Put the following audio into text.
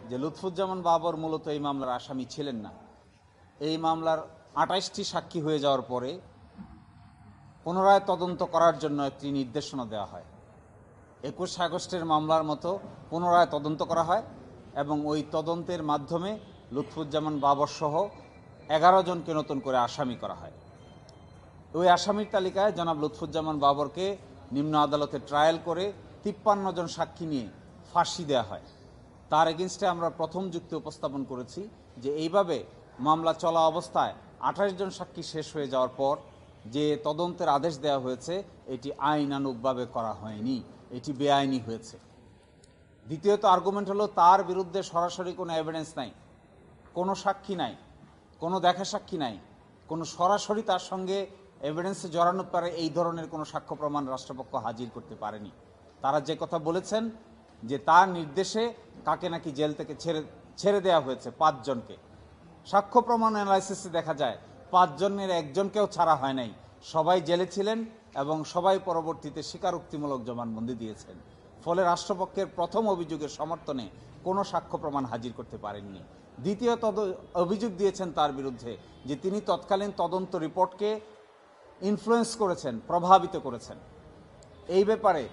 যে লুৎফুজ্জামান বাবর মূলত এই মামলার আসামি ছিলেন না। এই মামলার ২৮টি সাক্ষী হয়ে যাওয়ার পরে পুনরায় তদন্ত করার জন্য একটি নির্দেশনা দেওয়া হয়। ২১ আগস্টের মামলার মতো পুনরায় তদন্ত করা হয় এবং ওই তদন্তের মাধ্যমে লুৎফুজ্জামান বাবর সহ ১১ জনকে নতুন করে আসামি করা হয়। ওই আসামির তালিকায় জনাব লুৎফুজ্জামান বাবরকে নিম্ন আদালতে ট্রায়াল করে ৫৩ জন সাক্ষী নিয়ে ফাঁসি দেওয়া হয়। তার এগেনস্টে আমরা প্রথম যুক্তি উপস্থাপন করেছি যে এইভাবে মামলা চলা অবস্থায় ২৮ জন সাক্ষী শেষ হয়ে যাওয়ার পর যে তদন্তের আদেশ দেওয়া হয়েছে এটি আইনানুগভাবে করা হয়নি, এটি বেআইনি হয়েছে। দ্বিতীয়ত আর্গুমেন্ট হলো তার বিরুদ্ধে সরাসরি কোনো এভিডেন্স নাই, কোনো সাক্ষী নাই, কোনো দেখা সাক্ষী নাই, কোনো সরাসরি তার সঙ্গে এভিডেন্সে জড়ানো পারে এই ধরনের কোনো সাক্ষ্য প্রমাণ রাষ্ট্রপক্ষ হাজির করতে পারেনি। তারা যে কথা বলেছেন যে তার নির্দেশে কাকে নাকি জেল থেকে ছেড়ে দেওয়া হয়েছে ৫ জনকে, সাক্ষ্য প্রমাণ অ্যানালাইসিসে দেখা যায় ৫ জনের একজনকেও ছাড়া হয় নাই, সবাই জেলে ছিলেন এবং সবাই পরবর্তীতে স্বীকারোক্তিমূলক জবানবন্দি দিয়েছেন। ফলে রাষ্ট্রপক্ষের প্রথম অভিযোগের সমর্থনে কোনো সাক্ষ্য প্রমাণ হাজির করতে পারেননি। দ্বিতীয় অভিযোগ দিয়েছেন তার বিরুদ্ধে যে তিনি তৎকালীন তদন্ত রিপোর্টকে ইনফ্লুয়েন্স করেছেন, প্রভাবিত করেছেন। এই ব্যাপারে